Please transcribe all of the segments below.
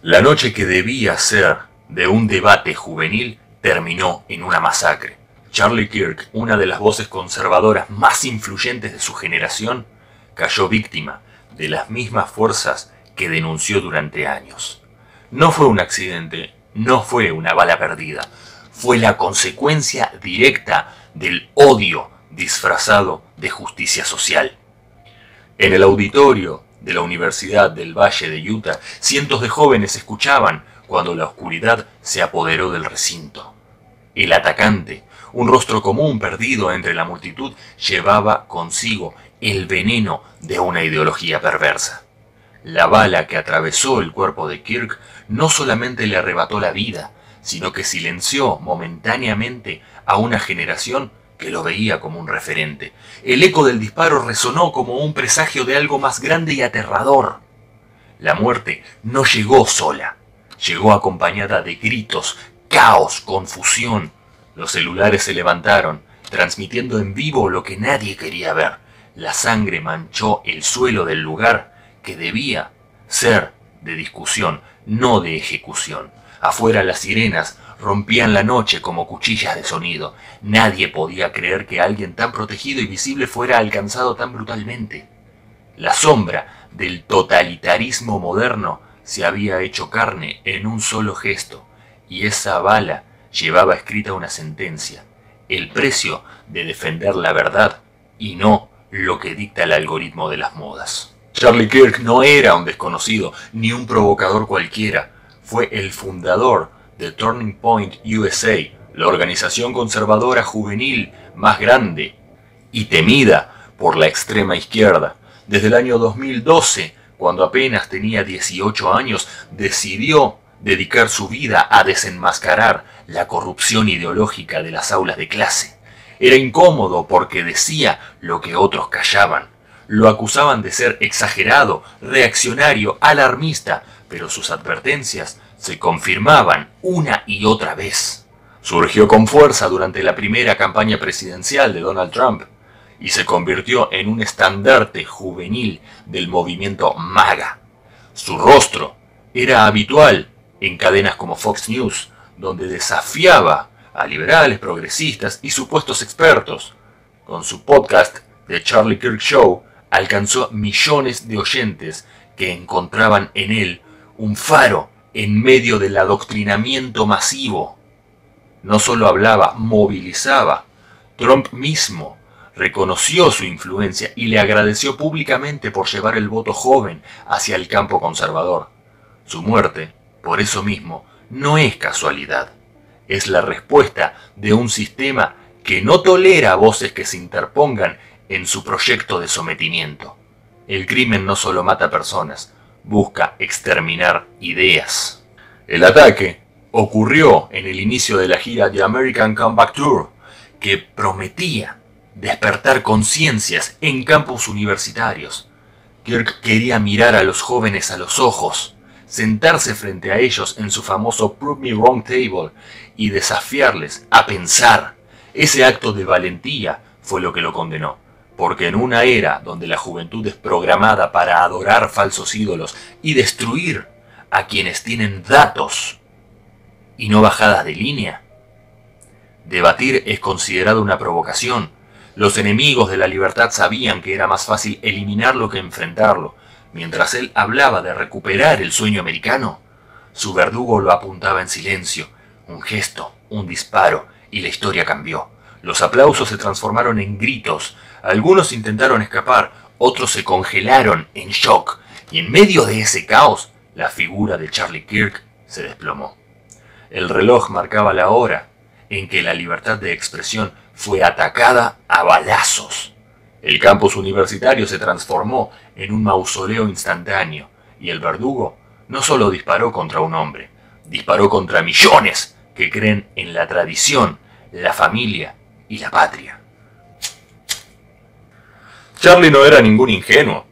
La noche que debía ser de un debate juvenil terminó en una masacre. Charlie Kirk, una de las voces conservadoras más influyentes de su generación, cayó víctima de las mismas fuerzas que denunció durante años. No fue un accidente, no fue una bala perdida, fue la consecuencia directa del odio disfrazado de justicia social. En el auditorio de la Universidad del Valle de Utah, cientos de jóvenes escuchaban cuando la oscuridad se apoderó del recinto. El atacante, un rostro común perdido entre la multitud, llevaba consigo el veneno de una ideología perversa. La bala que atravesó el cuerpo de Kirk no solamente le arrebató la vida, sino que silenció momentáneamente a una generación que lo veía como un referente. El eco del disparo resonó como un presagio de algo más grande y aterrador. La muerte no llegó sola, llegó acompañada de gritos, caos, confusión. Los celulares se levantaron, transmitiendo en vivo lo que nadie quería ver. La sangre manchó el suelo del lugar que debía ser de discusión, no de ejecución. Afuera las sirenas rompían la noche como cuchillas de sonido. Nadie podía creer que alguien tan protegido y visible fuera alcanzado tan brutalmente. La sombra del totalitarismo moderno se había hecho carne en un solo gesto, y esa bala llevaba escrita una sentencia: el precio de defender la verdad y no lo que dicta el algoritmo de las modas. Charlie Kirk no era un desconocido ni un provocador cualquiera. Fue el fundador de Turning Point USA, la organización conservadora juvenil más grande y temida por la extrema izquierda. Desde el año 2012, cuando apenas tenía 18 años, decidió dedicar su vida a desenmascarar la corrupción ideológica de las aulas de clase. Era incómodo porque decía lo que otros callaban. Lo acusaban de ser exagerado, reaccionario, alarmista, pero sus advertencias se confirmaban una y otra vez. Surgió con fuerza durante la primera campaña presidencial de Donald Trump y se convirtió en un estandarte juvenil del movimiento MAGA. Su rostro era habitual en cadenas como Fox News, donde desafiaba a liberales, progresistas y supuestos expertos. Con su podcast The Charlie Kirk Show alcanzó millones de oyentes que encontraban en él un faro en medio del adoctrinamiento masivo. No solo hablaba, movilizaba. Trump mismo reconoció su influencia y le agradeció públicamente por llevar el voto joven hacia el campo conservador. Su muerte, por eso mismo, no es casualidad. Es la respuesta de un sistema que no tolera voces que se interpongan en su proyecto de sometimiento. El crimen no solo mata personas, busca exterminar ideas. El ataque ocurrió en el inicio de la gira The American Comeback Tour, que prometía despertar conciencias en campus universitarios. Kirk quería mirar a los jóvenes a los ojos, sentarse frente a ellos en su famoso Prove Me Wrong Table y desafiarles a pensar. Ese acto de valentía fue lo que lo condenó, porque en una era donde la juventud es programada para adorar falsos ídolos y destruir a quienes tienen datos y no bajadas de línea, debatir es considerado una provocación. Los enemigos de la libertad sabían que era más fácil eliminarlo que enfrentarlo. Mientras él hablaba de recuperar el sueño americano, su verdugo lo apuntaba en silencio. Un gesto, un disparo, y la historia cambió. Los aplausos se transformaron en gritos. Algunos intentaron escapar, otros se congelaron en shock. Y en medio de ese caos, la figura de Charlie Kirk se desplomó. El reloj marcaba la hora en que la libertad de expresión fue atacada a balazos. El campus universitario se transformó en un mausoleo instantáneo, y el verdugo no solo disparó contra un hombre, disparó contra millones que creen en la tradición, la familia y la patria. Charlie no era ningún ingenuo.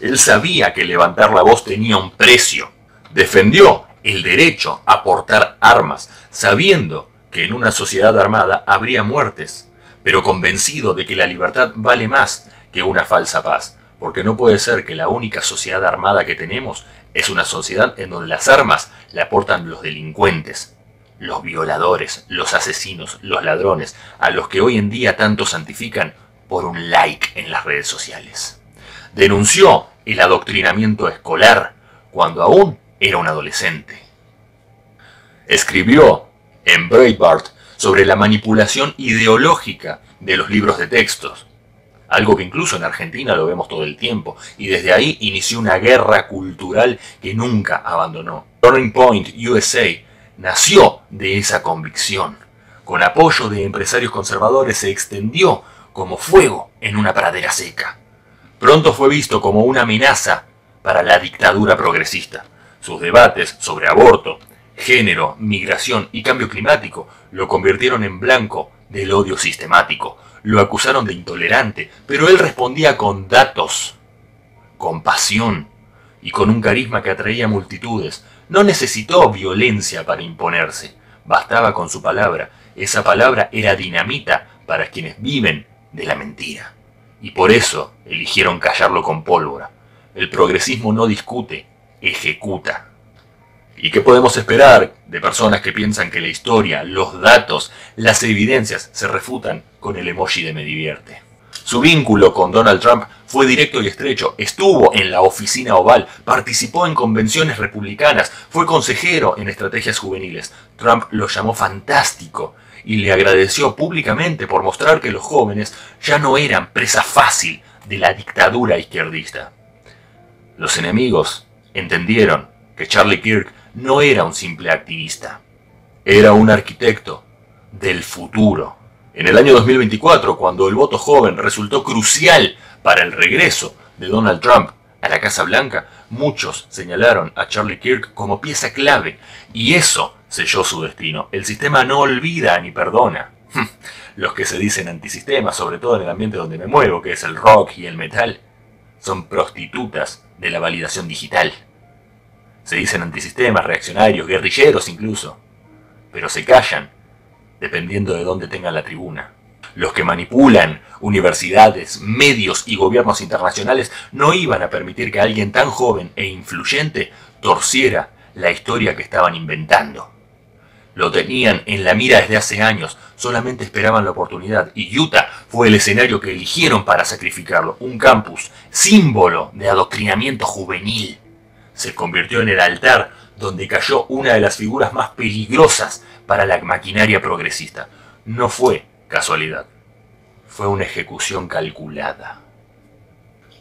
Él sabía que levantar la voz tenía un precio. Defendió el derecho a portar armas, sabiendo que en una sociedad armada habría muertes, pero convencido de que la libertad vale más que una falsa paz, porque no puede ser que la única sociedad armada que tenemos Es una sociedad en donde las armas la aportan los delincuentes, los violadores, los asesinos, los ladrones, a los que hoy en día tanto santifican por un like en las redes sociales. Denunció el adoctrinamiento escolar cuando aún era un adolescente. Escribió en Breitbart sobre la manipulación ideológica de los libros de textos, algo que incluso en Argentina lo vemos todo el tiempo, y desde ahí inició una guerra cultural que nunca abandonó. Turning Point USA nació de esa convicción. Con apoyo de empresarios conservadores se extendió como fuego en una pradera seca. Pronto fue visto como una amenaza para la dictadura progresista. Sus debates sobre aborto, género, migración y cambio climático lo convirtieron en blanco del odio sistemático. Lo acusaron de intolerante, pero él respondía con datos, con pasión y con un carisma que atraía multitudes. No necesitó violencia para imponerse, bastaba con su palabra. Esa palabra era dinamita para quienes viven de la mentira. Y por eso eligieron callarlo con pólvora. El progresismo no discute, ejecuta. ¿Y qué podemos esperar de personas que piensan que la historia, los datos, las evidencias se refutan con el emoji de me divierte? Su vínculo con Donald Trump fue directo y estrecho. Estuvo en la oficina oval, participó en convenciones republicanas, fue consejero en estrategias juveniles. Trump lo llamó fantástico y le agradeció públicamente por mostrar que los jóvenes ya no eran presa fácil de la dictadura izquierdista. Los enemigos entendieron que Charlie Kirk no era un simple activista, era un arquitecto del futuro. En el año 2024, cuando el voto joven resultó crucial para el regreso de Donald Trump a la Casa Blanca, muchos señalaron a Charlie Kirk como pieza clave, y eso selló su destino. El sistema no olvida ni perdona. Los que se dicen antisistema, sobre todo en el ambiente donde me muevo, que es el rock y el metal, son prostitutas de la validación digital. Se dicen antisistemas, reaccionarios, guerrilleros incluso, pero se callan dependiendo de dónde tengan la tribuna. Los que manipulan universidades, medios y gobiernos internacionales no iban a permitir que alguien tan joven e influyente torciera la historia que estaban inventando. Lo tenían en la mira desde hace años, solamente esperaban la oportunidad, y Utah fue el escenario que eligieron para sacrificarlo. Un campus, símbolo de adoctrinamiento juvenil, se convirtió en el altar donde cayó una de las figuras más peligrosas para la maquinaria progresista. No fue casualidad, fue una ejecución calculada.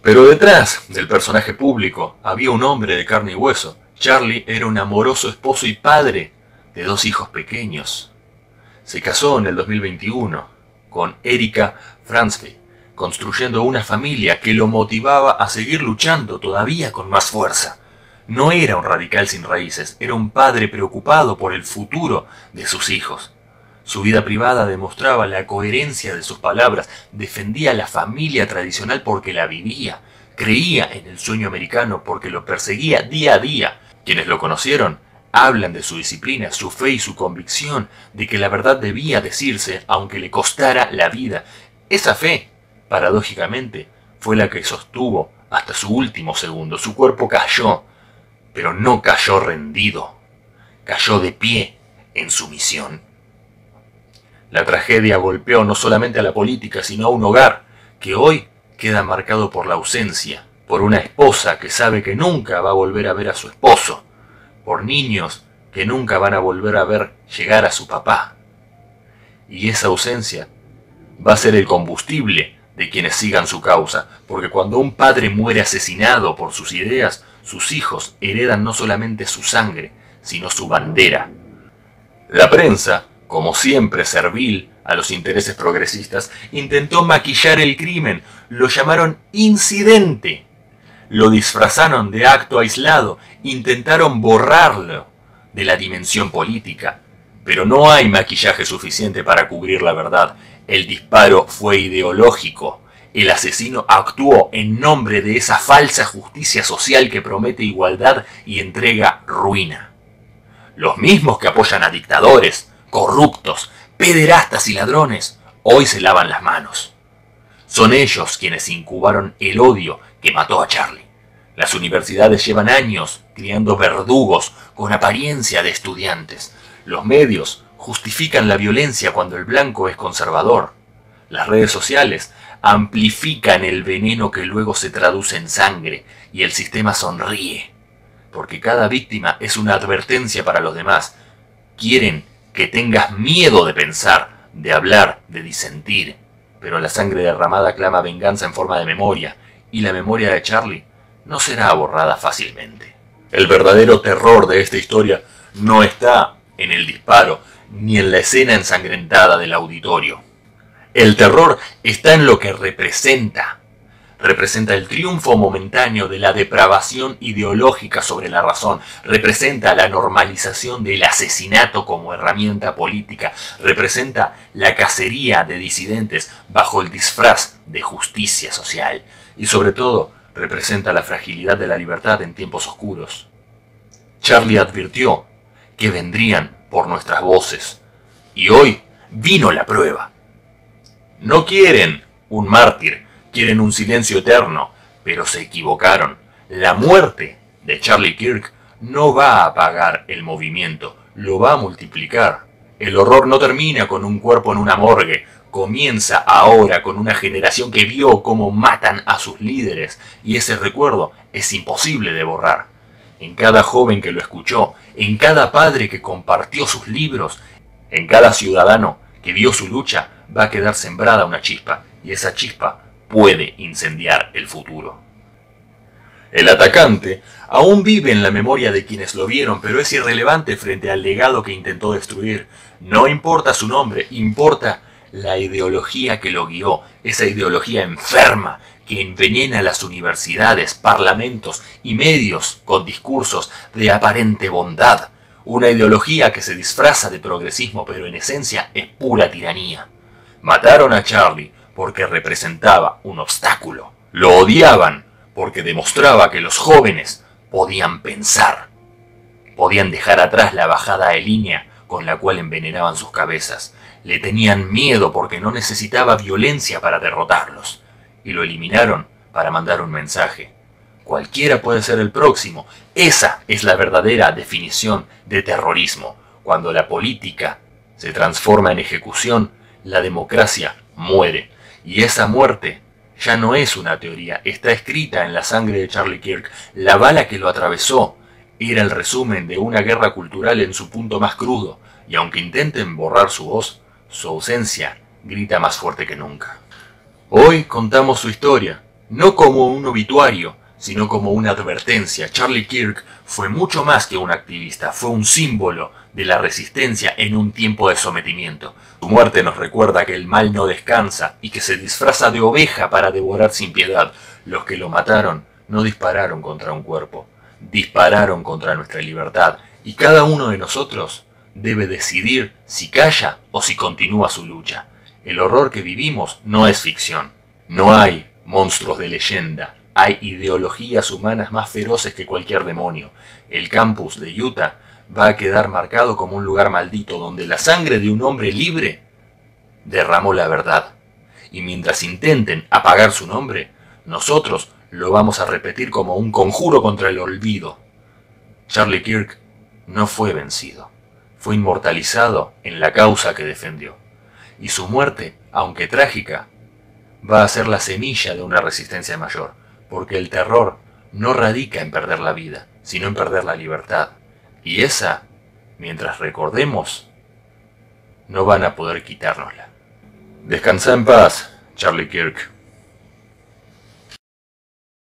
Pero detrás del personaje público había un hombre de carne y hueso. Charlie era un amoroso esposo y padre de 2 hijos pequeños. Se casó en el 2021 con Erika Franzke, construyendo una familia que lo motivaba a seguir luchando todavía con más fuerza. No era un radical sin raíces, era un padre preocupado por el futuro de sus hijos. Su vida privada demostraba la coherencia de sus palabras, defendía la familia tradicional porque la vivía, creía en el sueño americano porque lo perseguía día a día. Quienes lo conocieron hablan de su disciplina, su fe y su convicción de que la verdad debía decirse aunque le costara la vida. Esa fe, paradójicamente, fue la que sostuvo hasta su último segundo. Su cuerpo cayó, pero no cayó rendido, cayó de pie en su misión. La tragedia golpeó no solamente a la política, sino a un hogar que hoy queda marcado por la ausencia, por una esposa que sabe que nunca va a volver a ver a su esposo, por niños que nunca van a volver a ver llegar a su papá. Y esa ausencia va a ser el combustible de quienes sigan su causa, porque cuando un padre muere asesinado por sus ideas, sus hijos heredan no solamente su sangre, sino su bandera. La prensa, como siempre servil a los intereses progresistas, intentó maquillar el crimen, lo llamaron incidente, lo disfrazaron de acto aislado, intentaron borrarlo de la dimensión política. Pero no hay maquillaje suficiente para cubrir la verdad. El disparo fue ideológico. El asesino actuó en nombre de esa falsa justicia social que promete igualdad y entrega ruina. Los mismos que apoyan a dictadores, corruptos, pederastas y ladrones, hoy se lavan las manos. Son ellos quienes incubaron el odio que mató a Charlie. Las universidades llevan años criando verdugos con apariencia de estudiantes. Los medios justifican la violencia cuando el blanco es conservador. Las redes sociales amplifican el veneno que luego se traduce en sangre y el sistema sonríe, porque cada víctima es una advertencia para los demás. Quieren que tengas miedo de pensar, de hablar, de disentir, pero la sangre derramada clama venganza en forma de memoria, y la memoria de Charlie no será borrada fácilmente. El verdadero terror de esta historia no está en el disparo, ni en la escena ensangrentada del auditorio. El terror está en lo que representa. Representa el triunfo momentáneo de la depravación ideológica sobre la razón. Representa la normalización del asesinato como herramienta política. Representa la cacería de disidentes bajo el disfraz de justicia social. Y sobre todo, representa la fragilidad de la libertad en tiempos oscuros. Charlie advirtió que vendrían por nuestras voces. Y hoy vino la prueba. No quieren un mártir, quieren un silencio eterno, pero se equivocaron. La muerte de Charlie Kirk no va a apagar el movimiento, lo va a multiplicar. El horror no termina con un cuerpo en una morgue, comienza ahora con una generación que vio cómo matan a sus líderes, y ese recuerdo es imposible de borrar. En cada joven que lo escuchó, en cada padre que compartió sus libros, en cada ciudadano que vio su lucha, va a quedar sembrada una chispa, y esa chispa puede incendiar el futuro. El atacante aún vive en la memoria de quienes lo vieron, pero es irrelevante frente al legado que intentó destruir. No importa su nombre, importa la ideología que lo guió, esa ideología enferma que envenena las universidades, parlamentos y medios con discursos de aparente bondad. Una ideología que se disfraza de progresismo, pero en esencia es pura tiranía. Mataron a Charlie porque representaba un obstáculo. Lo odiaban porque demostraba que los jóvenes podían pensar. Podían dejar atrás la bajada de línea con la cual envenenaban sus cabezas. Le tenían miedo porque no necesitaba violencia para derrotarlos. Y lo eliminaron para mandar un mensaje. Cualquiera puede ser el próximo. Esa es la verdadera definición de terrorismo. Cuando la política se transforma en ejecución, la democracia muere. Y esa muerte ya no es una teoría, está escrita en la sangre de Charlie Kirk. La bala que lo atravesó era el resumen de una guerra cultural en su punto más crudo. Y aunque intenten borrar su voz, su ausencia grita más fuerte que nunca. Hoy contamos su historia, no como un obituario, sino como una advertencia. Charlie Kirk fue mucho más que un activista, fue un símbolo de la resistencia en un tiempo de sometimiento. Su muerte nos recuerda que el mal no descansa y que se disfraza de oveja para devorar sin piedad. Los que lo mataron no dispararon contra un cuerpo, dispararon contra nuestra libertad, y cada uno de nosotros debe decidir si calla o si continúa su lucha. El horror que vivimos no es ficción. No hay monstruos de leyenda. Hay ideologías humanas más feroces que cualquier demonio. El campus de Utah va a quedar marcado como un lugar maldito donde la sangre de un hombre libre derramó la verdad. Y mientras intenten apagar su nombre, nosotros lo vamos a repetir como un conjuro contra el olvido. Charlie Kirk no fue vencido. Fue inmortalizado en la causa que defendió. Y su muerte, aunque trágica, va a ser la semilla de una resistencia mayor, porque el terror no radica en perder la vida, sino en perder la libertad. Y esa, mientras recordemos, no van a poder quitárnosla. Descansa en paz, Charlie Kirk.